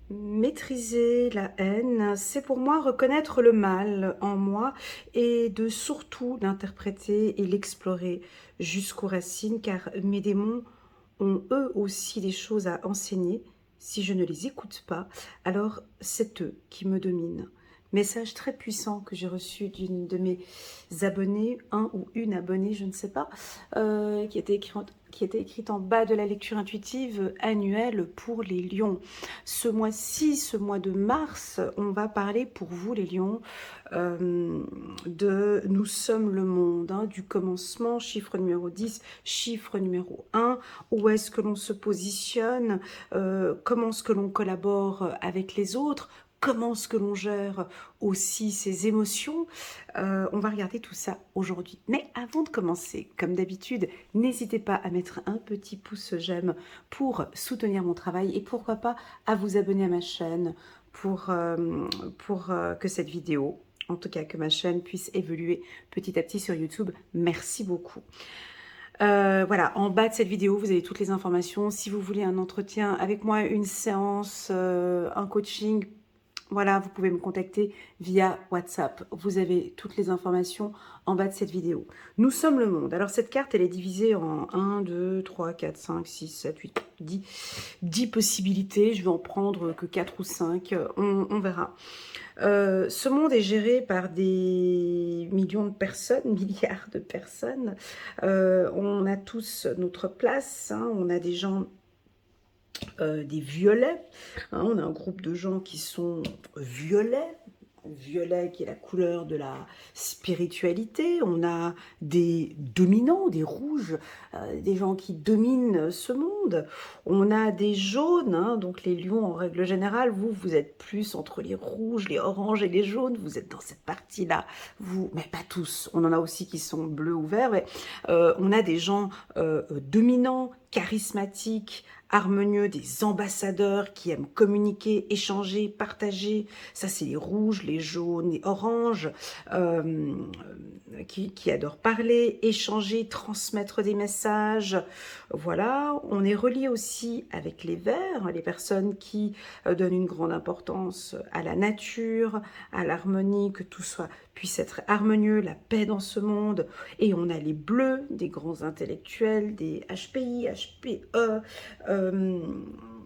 Maîtriser la haine, c'est pour moi reconnaître le mal en moi et de surtout l'interpréter et l'explorer jusqu'aux racines, car mes démons ont eux aussi des choses à enseigner. Si je ne les écoute pas, alors c'est eux qui me dominent. Message très puissant que j'ai reçu d'une de mes abonnées, un ou une abonnée, je ne sais pas, qui était écrite en bas de la lecture intuitive annuelle pour les lions. Ce mois-ci, ce mois de mars, on va parler pour vous les lions de Nous sommes le monde, hein, du commencement, chiffre numéro 10, chiffre numéro 1, où est-ce que l'on se positionne, comment est-ce que l'on collabore avec les autres, comment est-ce que l'on gère aussi ses émotions. On va regarder tout ça aujourd'hui. Mais avant de commencer, comme d'habitude, n'hésitez pas à mettre un petit pouce j'aime pour soutenir mon travail et pourquoi pas à vous abonner à ma chaîne pour que cette vidéo, en tout cas que ma chaîne puisse évoluer petit à petit sur YouTube. Merci beaucoup. Voilà, en bas de cette vidéo, vous avez toutes les informations. Si vous voulez un entretien avec moi, une séance, un coaching, voilà, vous pouvez me contacter via WhatsApp. Vous avez toutes les informations en bas de cette vidéo. Nous sommes le monde. Alors cette carte, elle est divisée en 1, 2, 3, 4, 5, 6, 7, 8, 10 possibilités. Je vais en prendre que 4 ou 5. On verra. Ce monde est géré par des millions de personnes, milliards de personnes. On a tous notre place, hein. On a des gens, des violets, hein. On a un groupe de gens qui sont violets. Violet qui est la couleur de la spiritualité. On a des dominants, des rouges, des gens qui dominent ce monde. On a des jaunes, hein, donc les lions en règle générale, vous êtes plus entre les rouges, les oranges et les jaunes, vous êtes dans cette partie-là, vous, mais pas tous, on en a aussi qui sont bleus ou verts, mais on a des gens dominants, charismatiques, harmonieux, des ambassadeurs qui aiment communiquer, échanger, partager. Ça, c'est les rouges, les jaunes, les oranges, qui adorent parler, échanger, transmettre des messages. Voilà, on est relié aussi avec les verts, les personnes qui donnent une grande importance à la nature, à l'harmonie, que tout soit puisse être harmonieux, la paix dans ce monde. Et on a les bleus, des grands intellectuels, des HPI, HPE,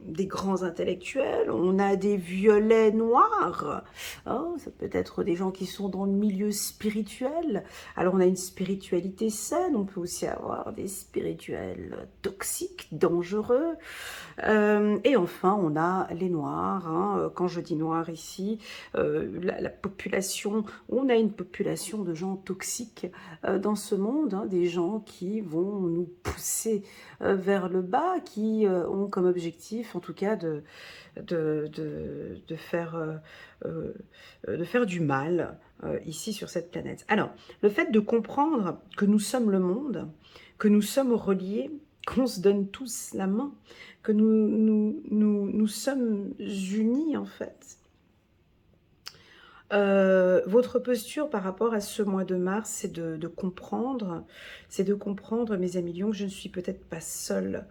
des grands intellectuels. On a des violets noirs, hein, ça peut être des gens qui sont dans le milieu spirituel. Alors on a une spiritualité saine, on peut aussi avoir des spirituels toxiques, dangereux. Et enfin, on a les noirs, hein. Quand je dis noirs ici, la population, on a une population de gens toxiques dans ce monde, hein, des gens qui vont nous pousser vers le bas, qui ont comme objectif, en tout cas, de faire du mal ici sur cette planète. Alors, le fait de comprendre que nous sommes le monde, que nous sommes reliés, qu'on se donne tous la main, que nous sommes unis en fait. Votre posture par rapport à ce mois de mars, c'est de comprendre, mes amis lions, que je ne suis peut-être pas seule.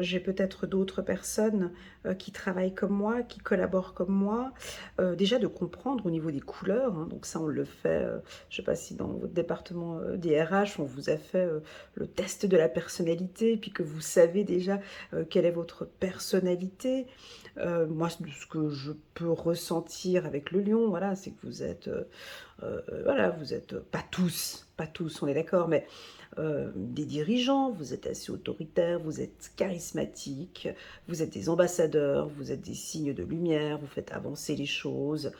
J'ai peut-être d'autres personnes qui travaillent comme moi, qui collaborent comme moi. Déjà de comprendre au niveau des couleurs, hein, donc ça on le fait, je ne sais pas si dans votre département des RH, on vous a fait le test de la personnalité, puis que vous savez déjà quelle est votre personnalité. Moi, ce que je peux ressentir avec le lion, voilà, c'est que vous êtes, voilà, vous êtes pas tous, on est d'accord, mais des dirigeants, vous êtes assez autoritaires, vous êtes charismatiques, vous êtes des ambassadeurs, vous êtes des signes de lumière, vous faites avancer les choses,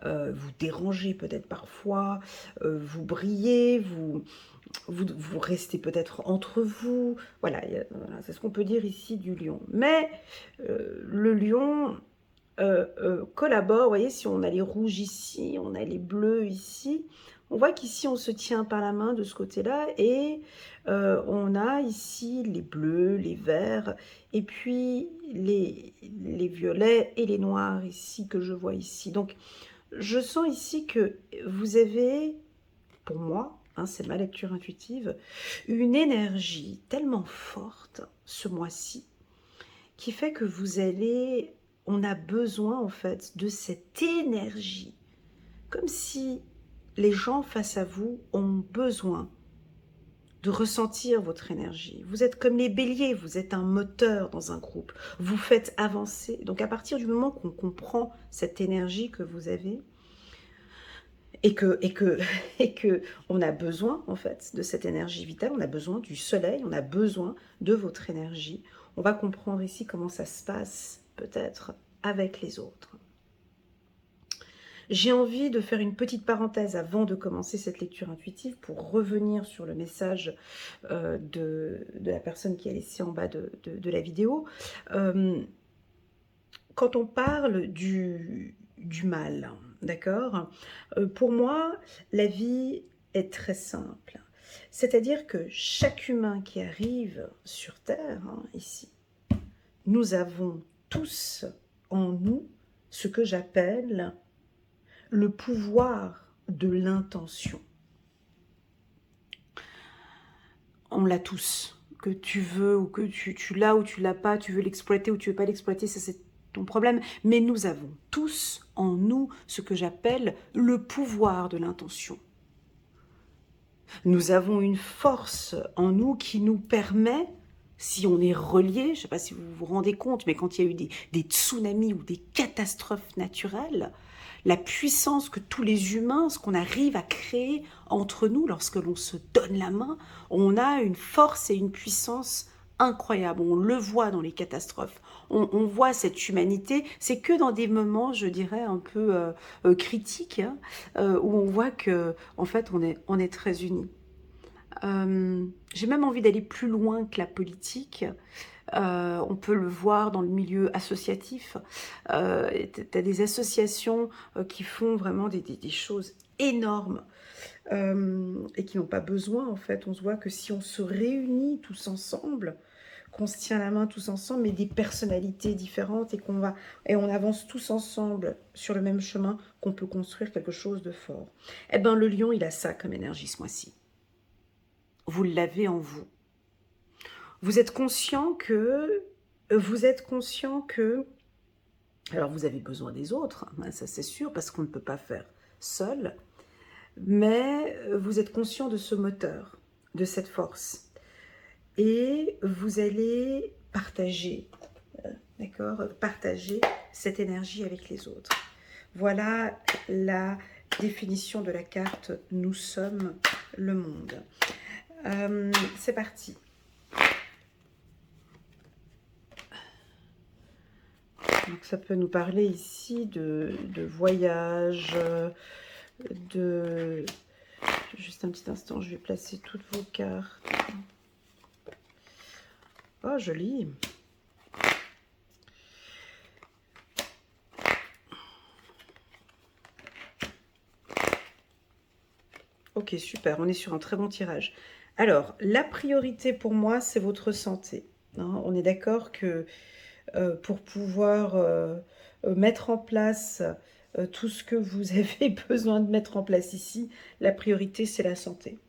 vous dérangez peut-être parfois, vous brillez, vous restez peut-être entre vous. Voilà, voilà, c'est ce qu'on peut dire ici du lion. Mais le lion collabore, vous voyez, si on a les rouges ici, on a les bleus ici, on voit qu'ici on se tient par la main de ce côté-là et on a ici les bleus, les verts et puis les violets et les noirs ici que je vois ici. Donc je sens ici que vous avez, pour moi, hein, c'est ma lecture intuitive, une énergie tellement forte ce mois-ci qui fait que vous allez on a besoin en fait de cette énergie, comme si les gens face à vous ont besoin de ressentir votre énergie. Vous êtes comme les béliers, vous êtes un moteur dans un groupe, vous faites avancer. Donc à partir du moment qu'on comprend cette énergie que vous avez, et que on a besoin en fait de cette énergie vitale, on a besoin du soleil, on a besoin de votre énergie. On va comprendre ici comment ça se passe peut-être avec les autres. J'ai envie de faire une petite parenthèse avant de commencer cette lecture intuitive pour revenir sur le message de la personne qui a laissé en bas de la vidéo. Quand on parle du mal, d'accord, pour moi, la vie est très simple. C'est-à-dire que chaque humain qui arrive sur Terre, hein, ici, nous avons tous en nous ce que j'appelle le pouvoir de l'intention. On l'a tous. Que tu veux ou que tu l'as ou tu l'as pas, tu veux l'exploiter ou tu veux pas l'exploiter, ça c'est ton problème. Mais nous avons tous en nous ce que j'appelle le pouvoir de l'intention. Nous avons une force en nous qui nous permet, si on est relié, je ne sais pas si vous vous rendez compte, mais quand il y a eu des tsunamis ou des catastrophes naturelles, la puissance que tous les humains, ce qu'on arrive à créer entre nous lorsque l'on se donne la main, on a une force et une puissance incroyable. On le voit dans les catastrophes. On voit cette humanité. C'est que dans des moments, je dirais, un peu critiques, hein, où on voit que, en fait, on est très unis. J'ai même envie d'aller plus loin que la politique. On peut le voir dans le milieu associatif. Tu as des associations qui font vraiment des choses énormes et qui n'ont pas besoin, en fait. On se voit que si on se réunit tous ensemble, qu'on se tient la main tous ensemble, mais des personnalités différentes, et on avance tous ensemble sur le même chemin, qu'on peut construire quelque chose de fort. Eh bien, le lion, il a ça comme énergie ce mois-ci. Vous l'avez en vous. Vous êtes conscient que... Alors, vous avez besoin des autres, hein, ça c'est sûr, parce qu'on ne peut pas faire seul. Mais vous êtes conscient de ce moteur, de cette force. Et vous allez partager, d'accord, partager cette énergie avec les autres. Voilà la définition de la carte « Nous sommes le monde ». C'est parti. Donc ça peut nous parler ici de voyage, de... Juste un petit instant, je vais placer toutes vos cartes. Oh, joli. Ok, super, on est sur un très bon tirage. Alors, la priorité pour moi, c'est votre santé. Hein, on est d'accord que pour pouvoir mettre en place tout ce que vous avez besoin de mettre en place ici, la priorité, c'est la santé.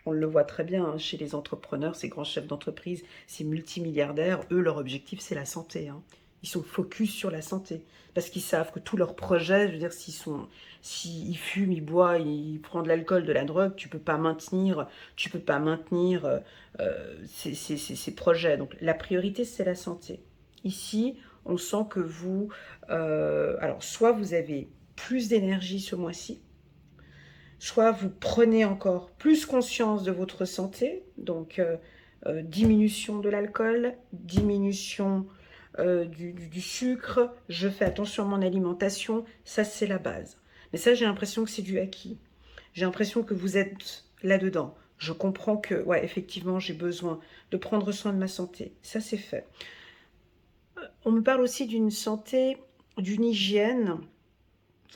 On le voit très bien hein, chez les entrepreneurs, ces grands chefs d'entreprise, ces multimilliardaires, eux, leur objectif, c'est la santé. Hein. Ils sont focus sur la santé, parce qu'ils savent que tous leurs projets, je veux dire, s'ils fument, ils boivent, ils prennent de l'alcool, de la drogue, tu peux pas maintenir ces projets. Donc la priorité, c'est la santé. Ici, on sent que vous... alors, soit vous avez plus d'énergie ce mois-ci, soit vous prenez encore plus conscience de votre santé, donc diminution de l'alcool, diminution du sucre, je fais attention à mon alimentation, ça c'est la base. Mais ça j'ai l'impression que c'est du acquis. J'ai l'impression que vous êtes là-dedans. Je comprends que, ouais, effectivement, j'ai besoin de prendre soin de ma santé. Ça c'est fait. On me parle aussi d'une santé, d'une hygiène.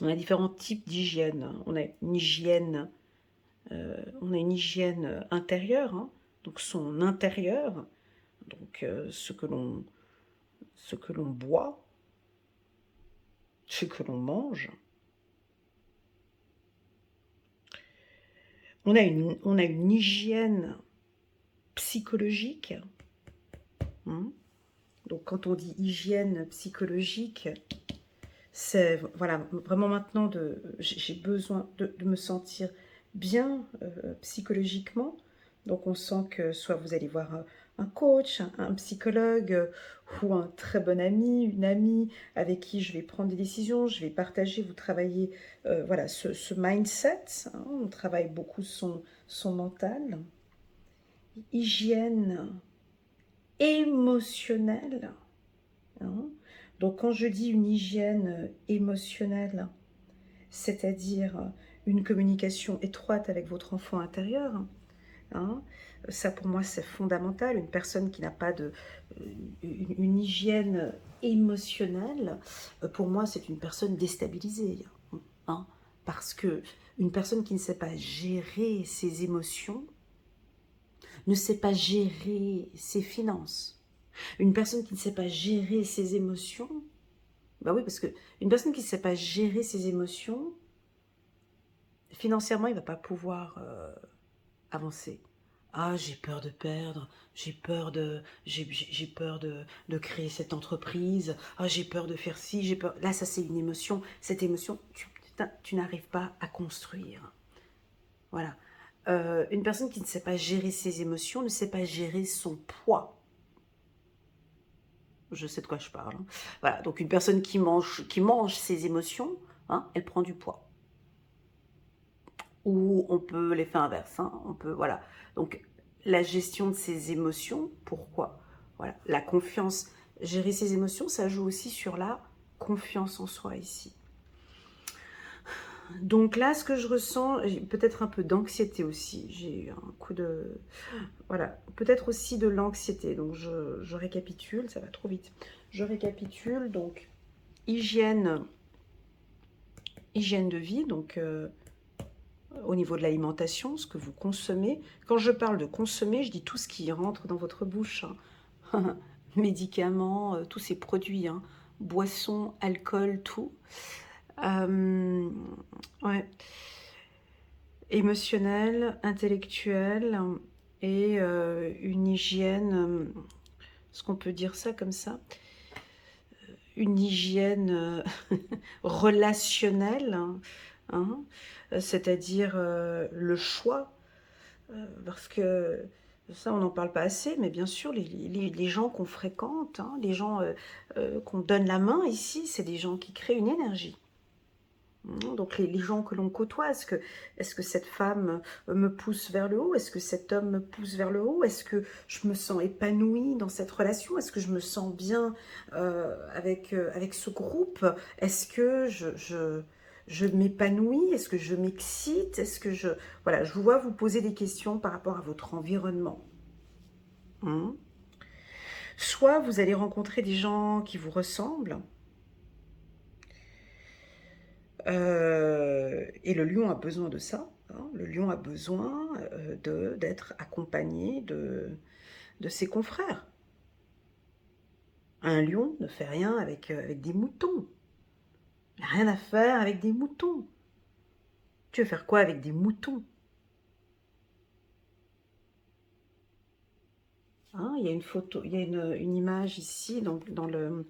On a différents types d'hygiène. On a une hygiène intérieure, hein, donc son intérieur, donc ce que l'on boit, ce que l'on mange. On a une hygiène psychologique, hein, Donc quand on dit hygiène psychologique, c'est voilà, vraiment maintenant, j'ai besoin de me sentir bien psychologiquement. Donc on sent que soit vous allez voir un coach, un psychologue ou un très bon ami, une amie avec qui je vais prendre des décisions, je vais partager, vous travaillez voilà, ce mindset, hein, on travaille beaucoup son mental. Hygiène émotionnelle, hein. Donc quand je dis une hygiène émotionnelle, c'est-à-dire une communication étroite avec votre enfant intérieur, hein, ça pour moi c'est fondamental. Une personne qui n'a pas une hygiène émotionnelle, pour moi c'est une personne déstabilisée, hein, parce que une personne qui ne sait pas gérer ses émotions ne sait pas gérer ses finances. Une personne qui ne sait pas gérer ses émotions, bah oui, parce que une personne qui ne sait pas gérer ses émotions, financièrement, il ne va pas pouvoir avancer. Ah, j'ai peur de perdre, j'ai peur de créer cette entreprise, ah, j'ai peur de faire ci, j'ai peur... Là, ça, c'est une émotion. Cette émotion, tu n'arrives pas à construire. Voilà. Une personne qui ne sait pas gérer ses émotions ne sait pas gérer son poids. Je sais de quoi je parle. Hein. Voilà, donc une personne qui mange ses émotions, hein, elle prend du poids. Ou on peut l'effet inverse. Hein, on peut, voilà. Donc la gestion de ses émotions, pourquoi? Voilà, la confiance. Gérer ses émotions, ça joue aussi sur la confiance en soi ici. Donc là, ce que je ressens, peut-être un peu d'anxiété aussi. J'ai eu un coup de... Voilà, peut-être aussi de l'anxiété. Donc je récapitule, ça va trop vite. Je récapitule, donc hygiène de vie, donc au niveau de l'alimentation, ce que vous consommez. Quand je parle de consommer, je dis tout ce qui rentre dans votre bouche. Hein. Médicaments, tous ces produits, hein. Boissons, alcool, tout. Ouais. Émotionnel, intellectuel et une hygiène, est-ce qu'on peut dire ça comme ça? Une hygiène relationnelle, hein, c'est-à-dire le choix, parce que ça on n'en parle pas assez, mais bien sûr les gens qu'on fréquente, hein, les gens qu'on donne la main ici, c'est des gens qui créent une énergie. Donc les gens que l'on côtoie, est-ce que cette femme me pousse vers le haut? Est-ce que cet homme me pousse vers le haut? Est-ce que je me sens épanouie dans cette relation? Est-ce que je me sens bien avec ce groupe? Est-ce que je m'épanouis? Est-ce que je m'excite? Est-ce que je... Voilà, je vous vois vous poser des questions par rapport à votre environnement. Soit vous allez rencontrer des gens qui vous ressemblent, et le lion a besoin de ça. Hein. Le lion a besoin d'être accompagné de ses confrères. Un lion ne fait rien avec des moutons. Il n'a rien à faire avec des moutons. Tu veux faire quoi avec des moutons? Hein, il y a une photo, il y a une image ici dans le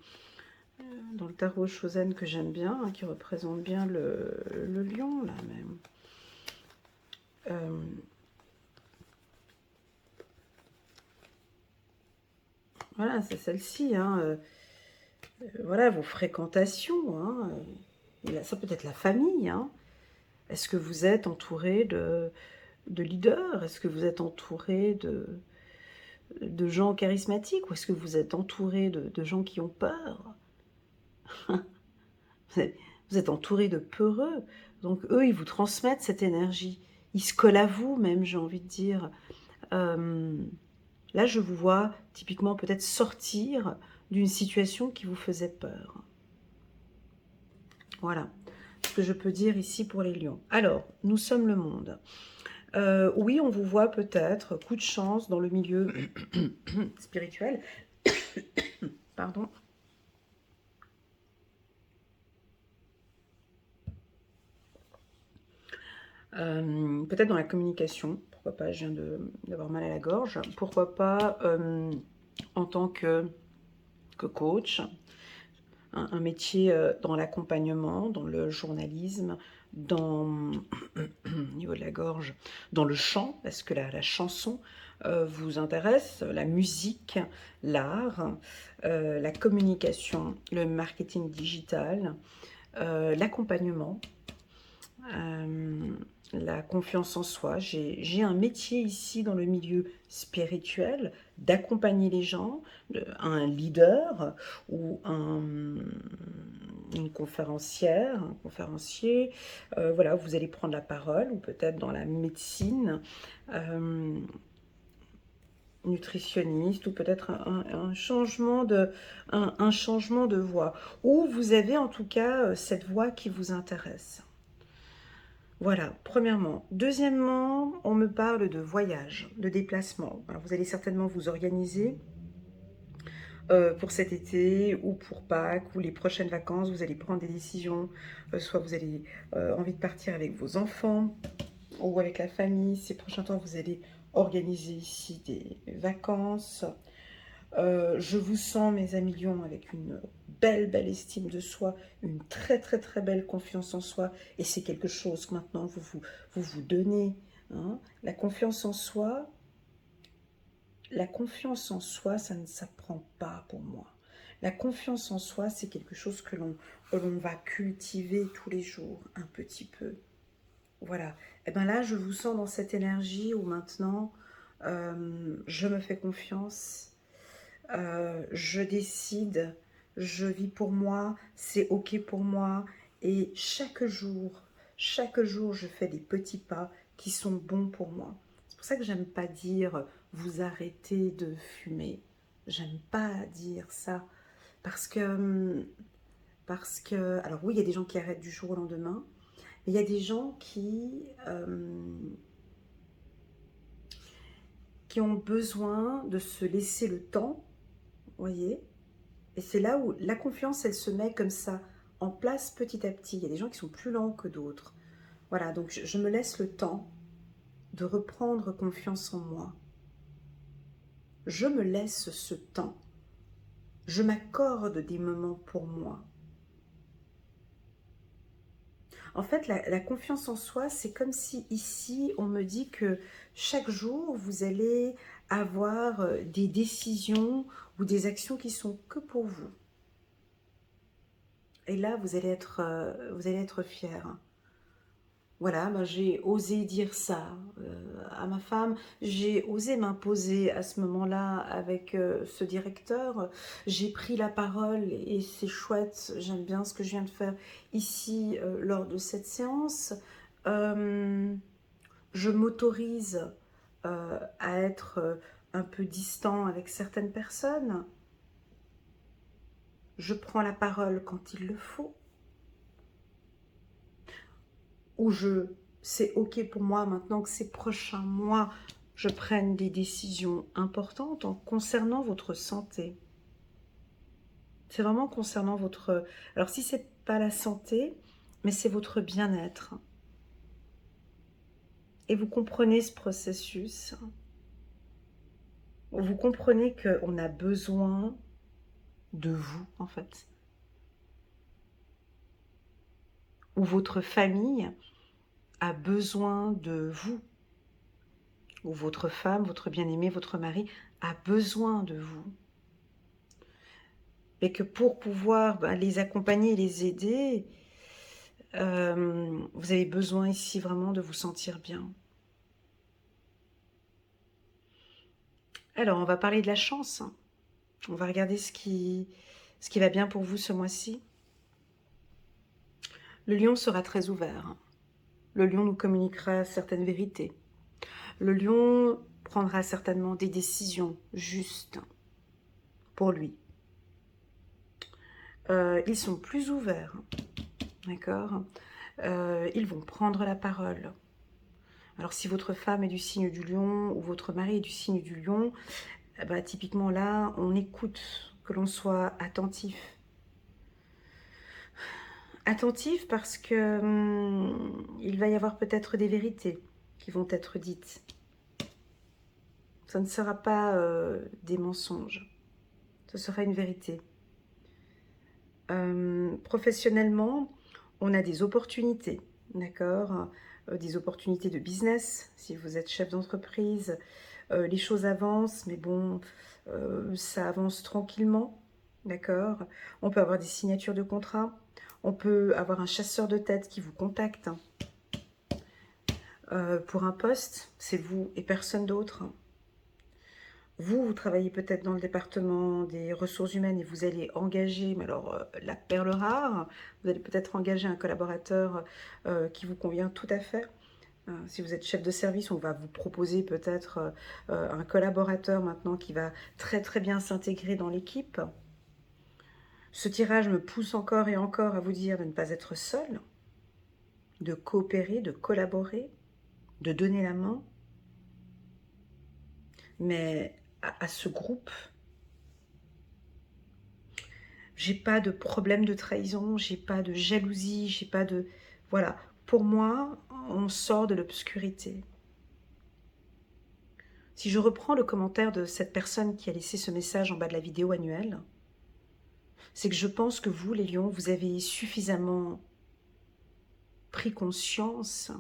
tarot Chosen que j'aime bien, hein, qui représente bien le lion, là même. Voilà, c'est celle-ci. Hein, voilà, vos fréquentations. Hein, ça peut être la famille. Hein. Est-ce que vous êtes entouré de leaders? Est-ce que vous êtes entouré de gens charismatiques? Ou est-ce que vous êtes entouré de gens qui ont peur? Vous êtes entouré de peureux. Donc eux, ils vous transmettent cette énergie. Ils se collent à vous même, j'ai envie de dire. Là, je vous vois typiquement peut-être sortir d'une situation qui vous faisait peur. Voilà ce que je peux dire ici pour les lions. Alors, nous sommes le monde. Oui, on vous voit peut-être, coup de chance dans le milieu spirituel. Pardon. Peut-être dans la communication, pourquoi pas, je viens d'avoir mal à la gorge. Pourquoi pas en tant que que coach, un métier dans l'accompagnement, dans le journalisme, dans, au niveau de la gorge, dans le chant, parce que la chanson vous intéresse, la musique, l'art, la communication, le marketing digital, l'accompagnement, la confiance en soi. J'ai un métier ici dans le milieu spirituel, d'accompagner les gens, un leader ou une conférencière, un conférencier. Voilà, vous allez prendre la parole, ou peut-être dans la médecine, nutritionniste, ou peut-être un changement un changement de voix. Ou vous avez en tout cas cette voix qui vous intéresse. Voilà, premièrement. Deuxièmement, on me parle de voyage, de déplacement. Alors, vous allez certainement vous organiser pour cet été ou pour Pâques ou les prochaines vacances. Vous allez prendre des décisions. Soit vous avez envie de partir avec vos enfants ou avec la famille. Ces prochains temps, vous allez organiser ici des vacances. Je vous sens, mes amis lions, avec une belle estime de soi, une très belle confiance en soi, et c'est quelque chose que maintenant vous donnez. Hein. La confiance en soi, ça ne s'apprend pas pour moi. La confiance en soi, c'est quelque chose que l'on va cultiver tous les jours, un petit peu. Voilà. Et bien là, je vous sens dans cette énergie où maintenant, je me fais confiance. Je décide, je vis pour moi, c'est ok pour moi, et chaque jour, je fais des petits pas qui sont bons pour moi. C'est pour ça que j'aime pas dire vous arrêtez de fumer. J'aime pas dire ça parce que alors oui, il y a des gens qui arrêtent du jour au lendemain, mais il y a des gens qui ont besoin de se laisser le temps, voyez. Et c'est là où la confiance, elle se met comme ça, en place petit à petit. Il y a des gens qui sont plus lents que d'autres. Voilà, donc je me laisse le temps de reprendre confiance en moi. Je me laisse ce temps. Je m'accorde des moments pour moi. En fait, la confiance en soi, c'est comme si ici, on me dit que chaque jour, vous allez avoir des décisions ou des actions qui sont que pour vous. Et là, vous allez être fiers. Voilà, ben j'ai osé dire ça à ma femme, j'ai osé m'imposer à ce moment-là avec ce directeur, j'ai pris la parole et c'est chouette, j'aime bien ce que je viens de faire ici lors de cette séance. Je m'autorise à être un peu distant avec certaines personnes, je prends la parole quand il le faut. Où c'est ok pour moi maintenant que ces prochains mois, je prenne des décisions importantes en concernant votre santé. C'est vraiment concernant votre... Alors si c'est pas la santé, mais c'est votre bien-être. Et vous comprenez ce processus. Vous comprenez qu'on a besoin de vous, en fait. Ou votre famille a besoin de vous. Ou votre femme, votre bien-aimé, votre mari a besoin de vous. Et que pour pouvoir les accompagner et les aider, vous avez besoin ici vraiment de vous sentir bien. Alors, on va parler de la chance. On va regarder ce qui va bien pour vous ce mois-ci. Le lion sera très ouvert. Le lion nous communiquera certaines vérités. Le lion prendra certainement des décisions justes pour lui. Ils sont plus ouverts, d'accord. Ils vont prendre la parole. Alors si votre femme est du signe du lion ou votre mari est du signe du lion, typiquement là, on écoute, que l'on soit attentif. Attentif parce que il va y avoir peut-être des vérités qui vont être dites. Ça ne sera pas des mensonges, ce sera une vérité. Professionnellement, on a des opportunités, d'accord? Des opportunités de business, si vous êtes chef d'entreprise. Les choses avancent, mais bon, ça avance tranquillement, d'accord? On peut avoir des signatures de contrat. On peut avoir un chasseur de tête qui vous contacte pour un poste. C'est vous et personne d'autre. Vous travaillez peut-être dans le département des ressources humaines et vous allez engager, mais alors la perle rare, vous allez peut-être engager un collaborateur qui vous convient tout à fait. Si vous êtes chef de service, on va vous proposer peut-être un collaborateur maintenant qui va très très bien s'intégrer dans l'équipe. Ce tirage me pousse encore et encore à vous dire de ne pas être seul, de coopérer, de collaborer, de donner la main. Mais à ce groupe, j'ai pas de problème de trahison, j'ai pas de jalousie, j'ai pas de... Voilà, pour moi, on sort de l'obscurité. Si je reprends le commentaire de cette personne qui a laissé ce message en bas de la vidéo annuelle, c'est que je pense que vous, les lions, vous avez suffisamment pris conscience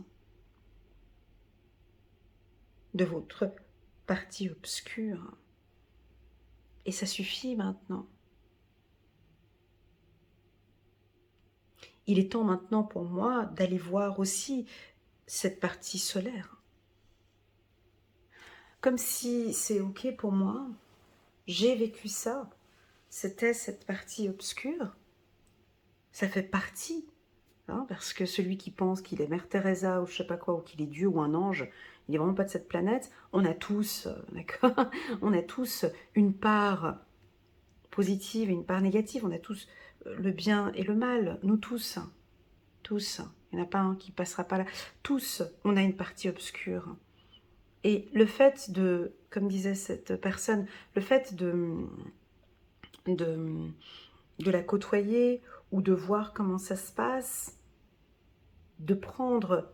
de votre partie obscure. Et ça suffit maintenant. Il est temps maintenant pour moi d'aller voir aussi cette partie solaire. Comme si c'est ok pour moi, j'ai vécu ça, c'était cette partie obscure, ça fait partie, hein, parce que celui qui pense qu'il est Mère Teresa ou je sais pas quoi, ou qu'il est Dieu ou un ange, il n'est vraiment pas de cette planète. On a tous, d'accord, on a tous une part positive et une part négative, on a tous le bien et le mal, nous tous, tous, il n'y en a pas un qui passera pas là, tous, on a une partie obscure. Et le fait de, comme disait cette personne, le fait de la côtoyer ou de voir comment ça se passe, de prendre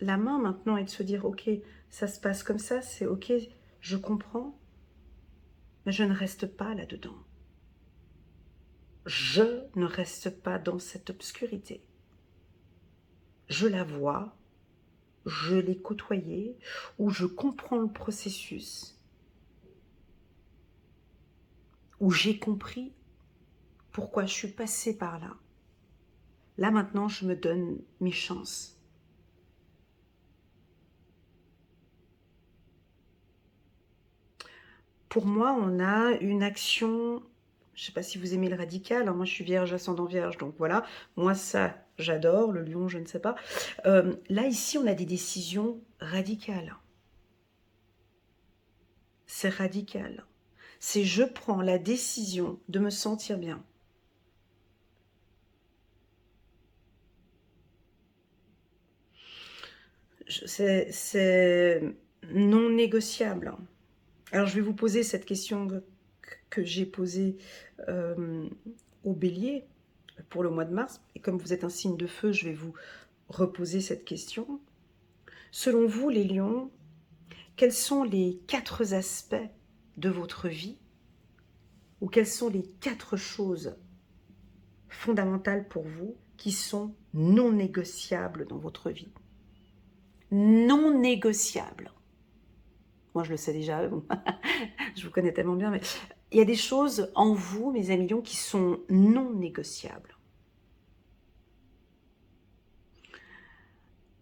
la main maintenant et de se dire ok, ça se passe comme ça, c'est ok, je comprends, mais je ne reste pas là-dedans. Je ne reste pas dans cette obscurité. Je la vois, je l'ai côtoyée, ou je comprends le processus, où j'ai compris pourquoi je suis passée par là. Là maintenant, je me donne mes chances. Pour moi, on a une action, je ne sais pas si vous aimez le radical, hein, moi je suis vierge, ascendant vierge, donc voilà, moi ça, j'adore, le lion, je ne sais pas. Là, ici, on a des décisions radicales. C'est radical. C'est je prends la décision de me sentir bien. C'est non négociable. Alors, je vais vous poser cette question que j'ai posée au bélier pour le mois de mars. Et comme vous êtes un signe de feu, je vais vous reposer cette question. Selon vous, les lions, quels sont les 4 aspects de votre vie ou quelles sont les 4 choses fondamentales pour vous qui sont non négociables dans votre vie? Non négociables. Moi, je le sais déjà, bon, je vous connais tellement bien, mais il y a des choses en vous, mes amis lions, qui sont non négociables.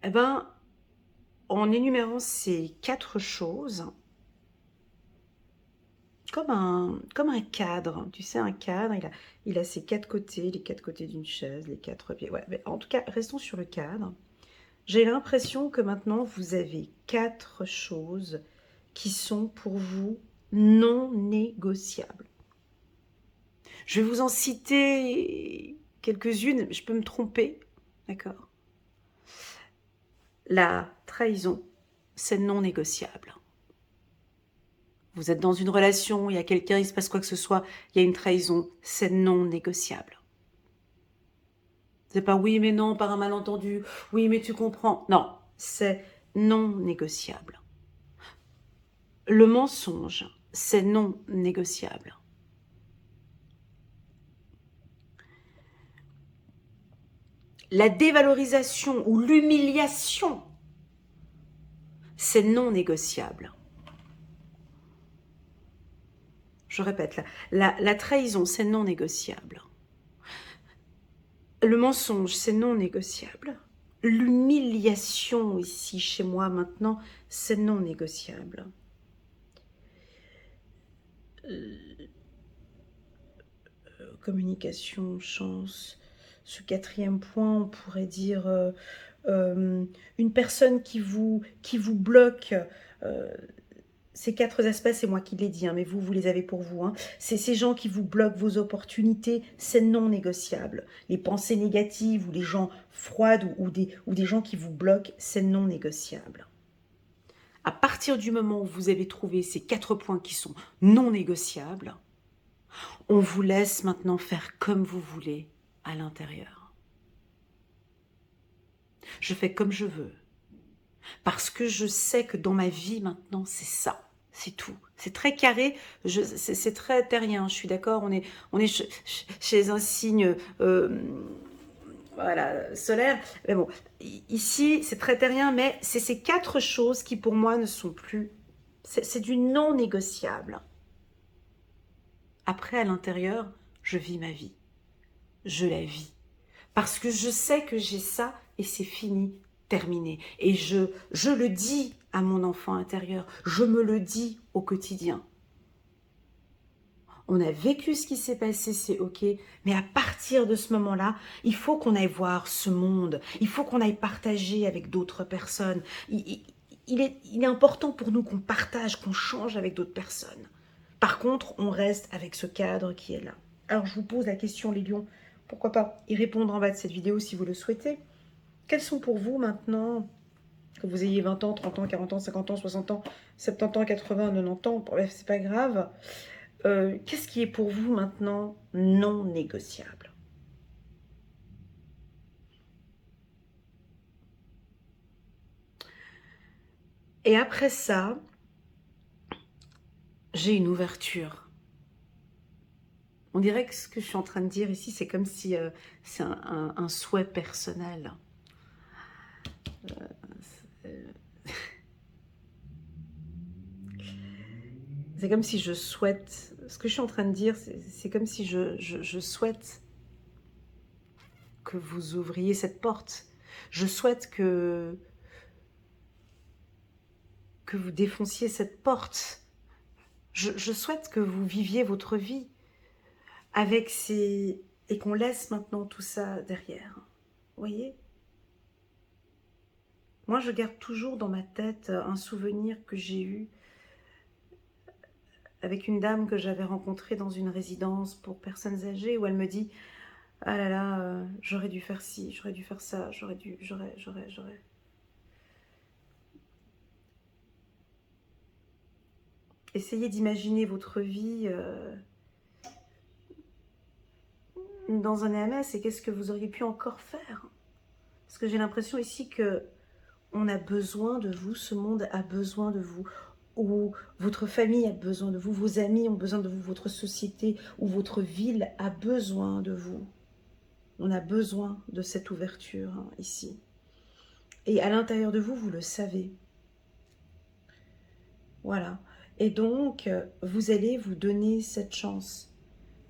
Eh bien, en énumérant ces 4 choses, comme un cadre, tu sais, un cadre, il a ses 4 côtés, les 4 côtés d'une chaise, les 4 pieds. Ouais, mais en tout cas, restons sur le cadre. J'ai l'impression que maintenant, vous avez 4 choses qui sont pour vous non négociables. Je vais vous en citer quelques-unes, je peux me tromper, d'accord? La trahison, c'est non négociable. Vous êtes dans une relation, il y a quelqu'un, il se passe quoi que ce soit, il y a une trahison, c'est non négociable. C'est pas oui mais non par un malentendu, oui mais tu comprends. Non, c'est non négociable. Le mensonge, c'est non négociable. La dévalorisation ou l'humiliation, c'est non négociable. Je répète, la trahison, c'est non négociable. Le mensonge, c'est non négociable. L'humiliation ici, chez moi, maintenant, c'est non négociable. Communication, chance. Ce quatrième point, on pourrait dire une personne qui vous bloque. Ces quatre aspects, c'est moi qui les dis, hein, mais vous les avez pour vous. Hein. C'est ces gens qui vous bloquent vos opportunités, c'est non négociable. Les pensées négatives ou les gens froides ou des gens qui vous bloquent, c'est non négociable. À partir du moment où vous avez trouvé ces 4 points qui sont non négociables, on vous laisse maintenant faire comme vous voulez à l'intérieur. Je fais comme je veux. Parce que je sais que dans ma vie maintenant, c'est ça. C'est tout. C'est très carré, c'est très terrien, je suis d'accord. On est chez un signe voilà, solaire. Mais bon, ici, c'est très terrien, mais c'est ces 4 choses qui, pour moi, ne sont plus... C'est du non négociable. Après, à l'intérieur, je vis ma vie. Je la vis. Parce que je sais que j'ai ça et c'est fini, terminé. Et je le dis à mon enfant intérieur. Je me le dis au quotidien. On a vécu ce qui s'est passé, c'est ok. Mais à partir de ce moment-là, il faut qu'on aille voir ce monde. Il faut qu'on aille partager avec d'autres personnes. Il est important pour nous qu'on partage, qu'on change avec d'autres personnes. Par contre, on reste avec ce cadre qui est là. Alors, je vous pose la question, les lions. Pourquoi pas y répondre en bas de cette vidéo si vous le souhaitez. Quels sont pour vous maintenant, que vous ayez 20 ans, 30 ans, 40 ans, 50 ans, 60 ans, 70 ans, 80, 90 ans, bref, c'est pas grave. Qu'est-ce qui est pour vous maintenant non négociable? Et après ça, j'ai une ouverture. On dirait que ce que je suis en train de dire ici, c'est comme si c'est un souhait personnel. C'est comme si je souhaite... Ce que je suis en train de dire, c'est comme si je souhaite que vous ouvriez cette porte. Je souhaite que vous défonciez cette porte. Je souhaite que vous viviez votre vie avec ces... Et qu'on laisse maintenant tout ça derrière. Vous voyez? Moi, je garde toujours dans ma tête un souvenir que j'ai eu avec une dame que j'avais rencontrée dans une résidence pour personnes âgées où elle me dit « Ah là là, j'aurais dû faire ci, j'aurais dû faire ça, j'aurais... » Essayez d'imaginer votre vie dans un EMS et qu'est-ce que vous auriez pu encore faire? Parce que j'ai l'impression ici que on a besoin de vous, ce monde a besoin de vous, ou votre famille a besoin de vous, vos amis ont besoin de vous, votre société ou votre ville a besoin de vous. On a besoin de cette ouverture hein, ici. Et à l'intérieur de vous, vous le savez. Voilà. Et donc, vous allez vous donner cette chance.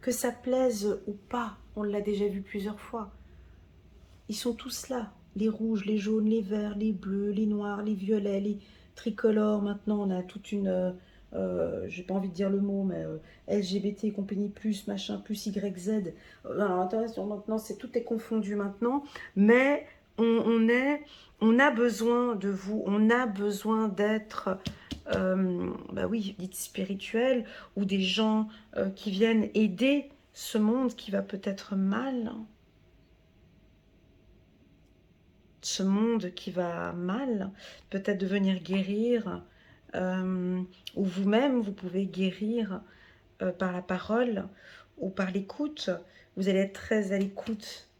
Que ça plaise ou pas, on l'a déjà vu plusieurs fois. Ils sont tous là. Les rouges, les jaunes, les verts, les bleus, les noirs, les violets, les tricolores. Maintenant, on a toute une... j'ai pas envie de dire le mot, mais LGBT, compagnie plus, machin, plus YZ. Alors, attention, maintenant, tout est confondu maintenant. Mais on a besoin de vous. On a besoin d'être... bah oui, dites spirituel, ou des gens qui viennent aider ce monde qui va peut-être mal. Ce monde qui va mal, peut-être de venir guérir, ou vous-même, vous pouvez guérir par la parole ou par l'écoute. Vous allez être très à l'écoute.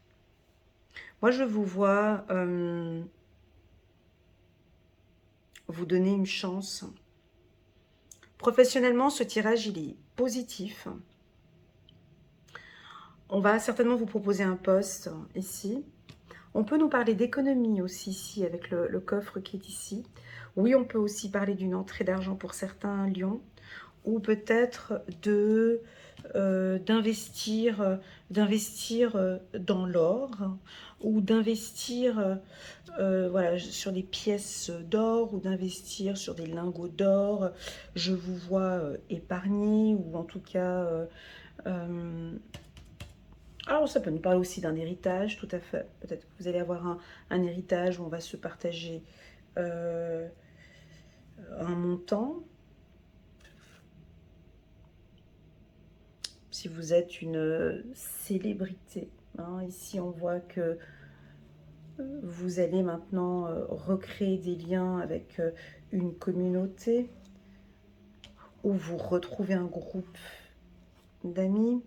Moi, je vous vois vous donner une chance. Professionnellement, ce tirage, il est positif. On va certainement vous proposer un poste ici. On peut nous parler d'économie aussi ici avec le coffre qui est ici. Oui, on peut aussi parler d'une entrée d'argent pour certains lions, ou peut-être de d'investir dans l'or, ou d'investir voilà, sur des pièces d'or, ou d'investir sur des lingots d'or. Je vous vois épargner, ou en tout cas alors ça peut nous parler aussi d'un héritage, tout à fait. Peut-être que vous allez avoir un héritage où on va se partager euh, un montant. Si vous êtes une célébrité, hein, ici on voit que vous allez maintenant recréer des liens avec une communauté, ou vous retrouvez un groupe d'amis,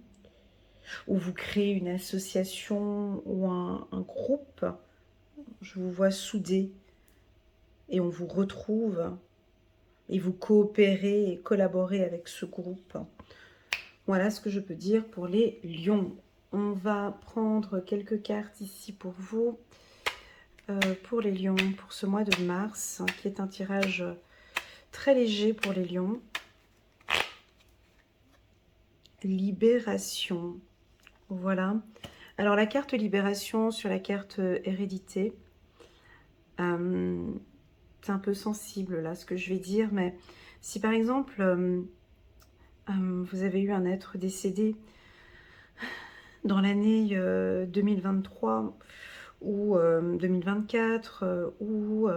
ou vous créez une association ou un groupe. Je vous vois soudés et on vous retrouve et vous coopérez et collaborez avec ce groupe. Voilà ce que je peux dire pour les lions. On va prendre quelques cartes ici pour vous, pour les lions, pour ce mois de mars, qui est un tirage très léger pour les lions. Libération. Voilà. Alors la carte libération sur la carte hérédité, c'est un peu sensible là ce que je vais dire, mais si par exemple vous avez eu un être décédé dans l'année 2023 ou 2024 ou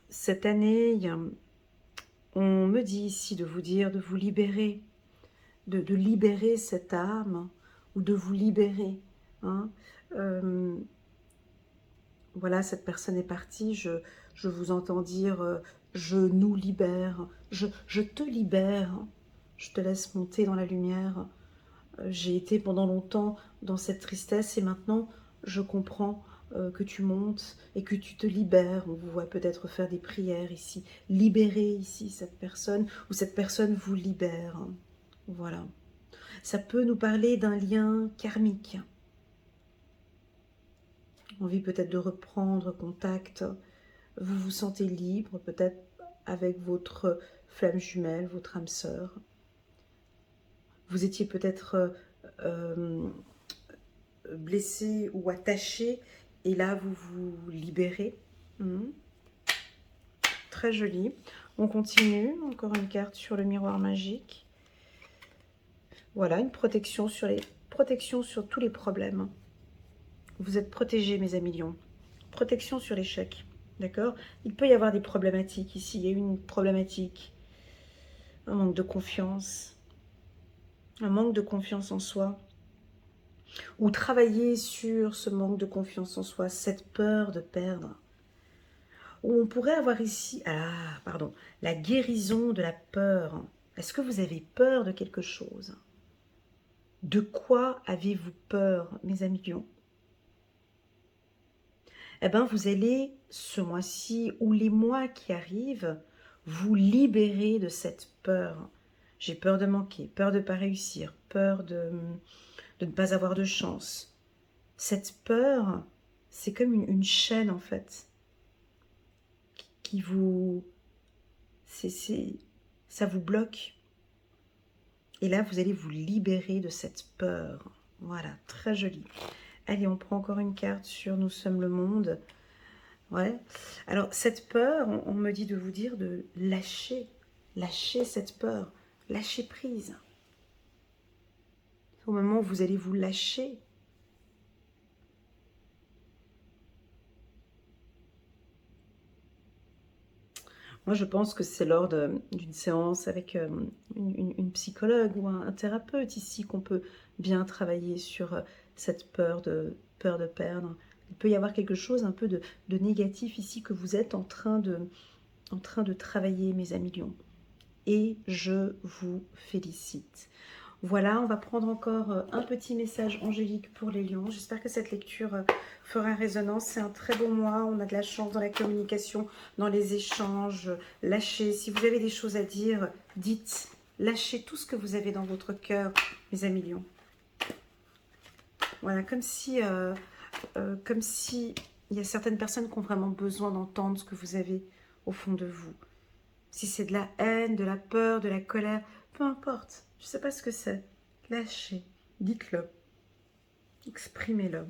cette année, on me dit ici de vous dire de vous libérer, de libérer cette âme, ou de vous libérer. Hein. Voilà, cette personne est partie, je vous entends dire je nous libère, je te libère, je te laisse monter dans la lumière. J'ai été pendant longtemps dans cette tristesse et maintenant je comprends que tu montes et que tu te libères. On vous voit peut-être faire des prières ici, libérer ici cette personne, ou cette personne vous libère. Voilà. Ça peut nous parler d'un lien karmique. Envie peut-être de reprendre contact. Vous vous sentez libre peut-être avec votre flamme jumelle, votre âme sœur. Vous étiez peut-être blessé ou attaché, et là vous vous libérez. Très joli. On continue, encore une carte sur le miroir magique. Voilà, une protection sur tous les problèmes. Vous êtes protégés, mes amis lions. Protection sur l'échec, d'accord? Il peut y avoir des problématiques ici. Il y a une problématique, un manque de confiance en soi, ou travailler sur ce manque de confiance en soi, cette peur de perdre. Ou on pourrait avoir ici, la guérison de la peur. Est-ce que vous avez peur de quelque chose? De quoi avez-vous peur, mes amis lions? Eh bien, vous allez, ce mois-ci, ou les mois qui arrivent, vous libérer de cette peur. J'ai peur de manquer, peur de ne pas réussir, peur de ne pas avoir de chance. Cette peur, c'est comme une chaîne, en fait, qui vous... ça vous bloque. Et là, vous allez vous libérer de cette peur. Voilà, très joli. Allez, on prend encore une carte sur Nous sommes le monde. Ouais. Alors, cette peur, on me dit de vous dire de lâcher cette peur, lâcher prise. Au moment où vous allez vous lâcher, moi je pense que c'est lors d'une séance avec une psychologue ou un thérapeute ici qu'on peut bien travailler sur cette peur de perdre. Il peut y avoir quelque chose un peu de négatif ici que vous êtes en train de travailler, mes amis lions. Et je vous félicite. Voilà, on va prendre encore un petit message angélique pour les lions. J'espère que cette lecture fera résonance. C'est un très beau mois. On a de la chance dans la communication, dans les échanges. Lâchez. Si vous avez des choses à dire, dites. Lâchez tout ce que vous avez dans votre cœur, mes amis lions. Voilà, comme si comme si il y a certaines personnes qui ont vraiment besoin d'entendre ce que vous avez au fond de vous. Si c'est de la haine, de la peur, de la colère, peu importe, je ne sais pas ce que c'est. Lâchez, dites-le, exprimez-le.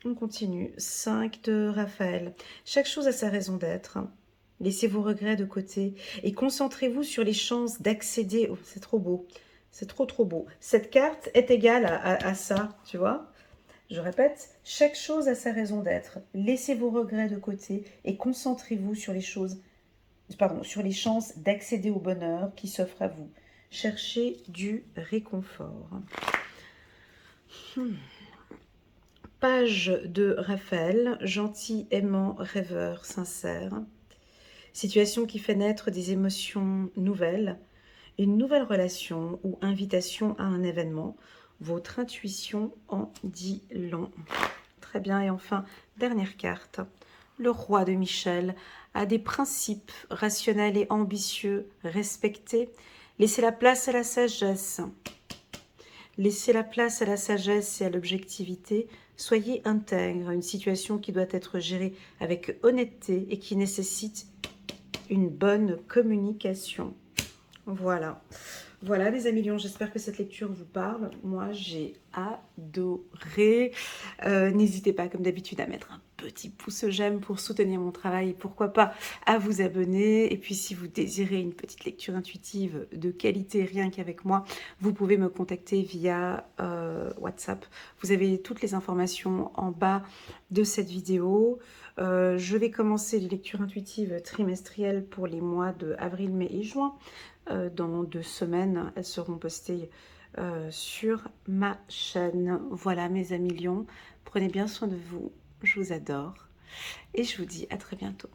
On continue. 5 de Raphaël. Chaque chose a sa raison d'être. Laissez vos regrets de côté et concentrez-vous sur les chances d'accéder... Oh, c'est trop beau. C'est trop trop beau. Cette carte est égale à ça, tu vois. Je répète, chaque chose a sa raison d'être. Laissez vos regrets de côté et concentrez-vous sur les choses... Pardon, sur les chances d'accéder au bonheur qui s'offre à vous. Cherchez du réconfort. Page de Raphaël, gentil, aimant, rêveur, sincère. Situation qui fait naître des émotions nouvelles, une nouvelle relation ou invitation à un événement. Votre intuition en dit long. Très bien, et enfin, dernière carte. Le roi de Michel a des principes rationnels et ambitieux, respectés. Laissez la place à la sagesse. Laissez la place à la sagesse et à l'objectivité. Soyez intègre, une situation qui doit être gérée avec honnêteté et qui nécessite une bonne communication. Voilà. Voilà les amis lions, j'espère que cette lecture vous parle. Moi, j'ai adoré. N'hésitez pas, comme d'habitude, à mettre un petit pouce j'aime pour soutenir mon travail. Pourquoi pas à vous abonner. Et puis, si vous désirez une petite lecture intuitive de qualité, rien qu'avec moi, vous pouvez me contacter via WhatsApp. Vous avez toutes les informations en bas de cette vidéo. Je vais commencer les lectures intuitives trimestrielles pour les mois de avril, mai et juin. Dans 2 semaines, elles seront postées sur ma chaîne. Voilà mes amis lions, prenez bien soin de vous, je vous adore et je vous dis à très bientôt.